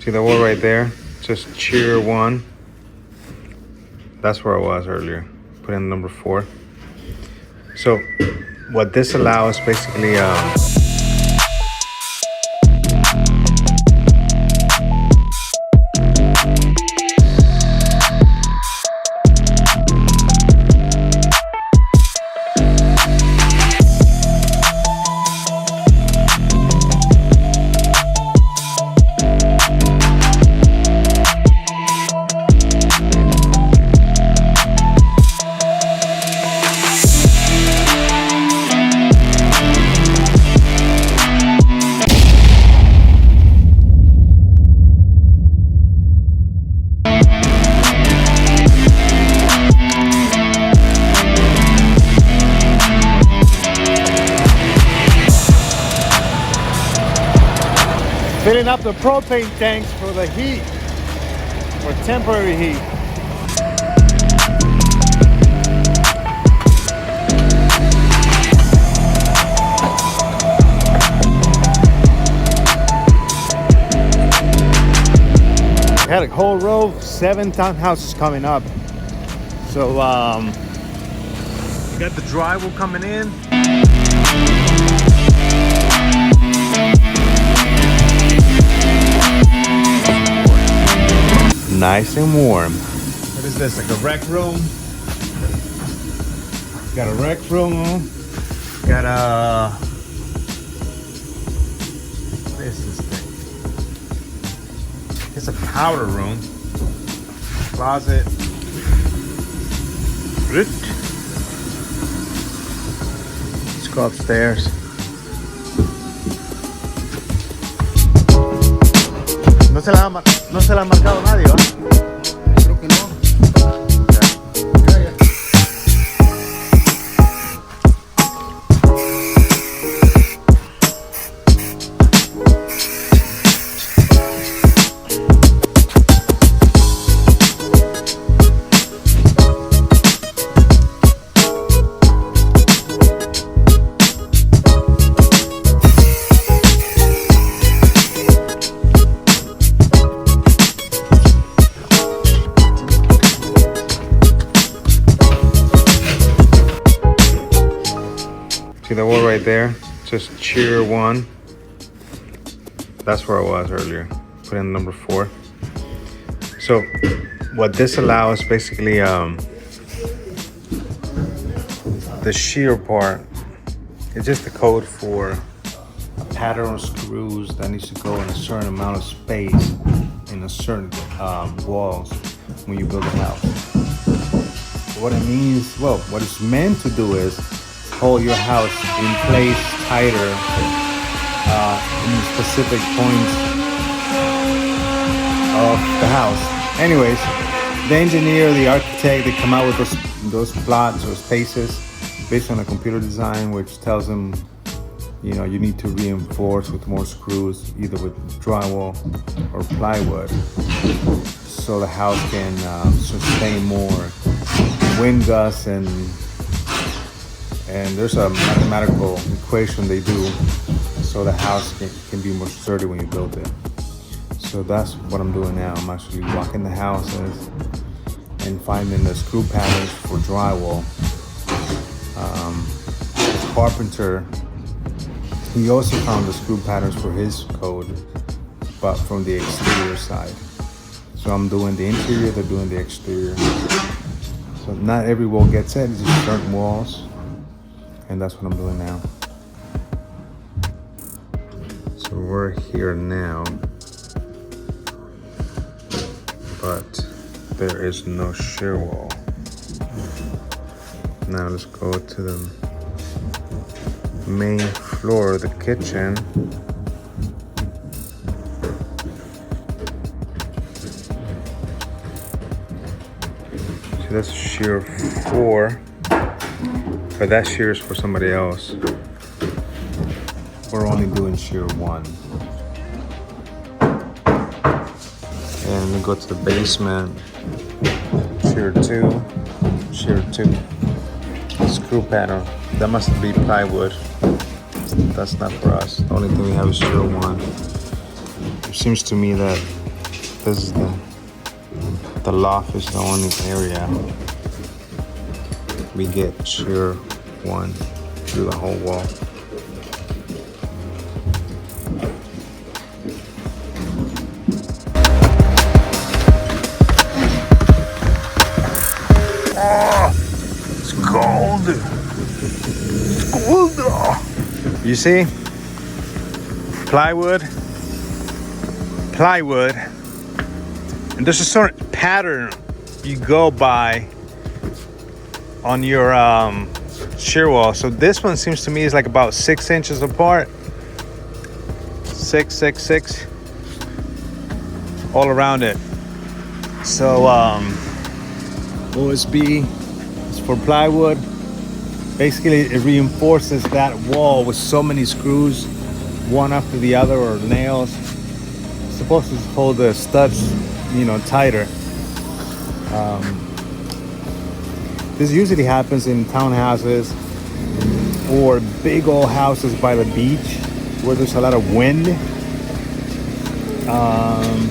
See the wall right there? Just shear 1. That's where I was earlier. Put in number 4. So what this allows basically filling up the propane tanks for the heat, for temporary heat. We had a whole row, 7 townhouses coming up. So we got the drywall coming in. Nice and warm. What is this, like a rec room? Got a rec room. Got a... What is this thing? It's a powder room. Closet. Let's go upstairs. No se la ha marcado nadie, ¿va? Creo que no. See the wall right there? Just shear 1. That's where I was earlier. Put in number 4. So what this allows basically the shear part is just the code for a pattern of screws that needs to go in a certain amount of space in a certain walls when you build a house. So what it means, well, what it's meant to do is hold your house in place tighter in specific points of the house. Anyways, the engineer, the architect, they come out with those plots or spaces based on a computer design, which tells them, you know, you need to reinforce with more screws, either with drywall or plywood, so the house can sustain more wind gusts, and there's a mathematical equation they do so the house can be more sturdy when you build it. So that's what I'm doing now. I'm actually walking the houses and finding the screw patterns for drywall. This carpenter, he also found the screw patterns for his code, but from the exterior side. So I'm doing the interior, they're doing the exterior. So not every wall gets it, it's just certain walls. And that's what I'm doing now. So we're here now, but there is no shear wall. Now let's go to the main floor of the kitchen. So that's shear 4. But that shear is for somebody else. We're only doing shear 1. And we go to the basement. Shear 2. Shear 2. Screw pattern. That must be plywood. That's not for us. The only thing we have is shear 1. It seems to me that this is the loft is the only area we get shear one through the whole wall. It's cold. It's cold. You see? Plywood. And there's a certain pattern you go by on your shear wall. So this one seems to me is like about 6 inches apart. 6 all around it. So OSB is for plywood. Basically it reinforces that wall with so many screws, one after the other, or nails. It's supposed to hold the studs, you know, tighter. This usually happens in townhouses or big old houses by the beach where there's a lot of wind.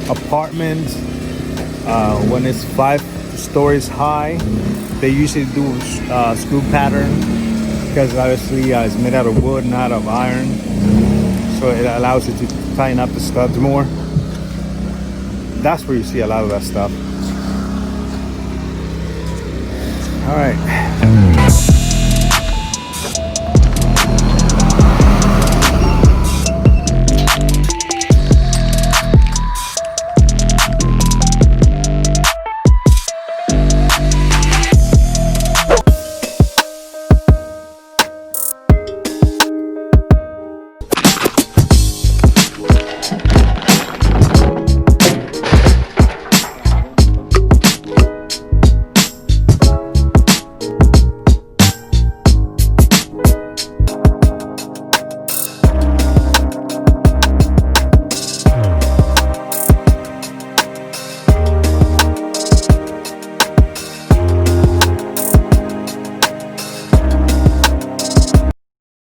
Apartments, when it's 5 stories high, they usually do screw pattern because obviously it's made out of wood, not of iron, so it allows you to tighten up the studs more. That's where you see a lot of that stuff. All right.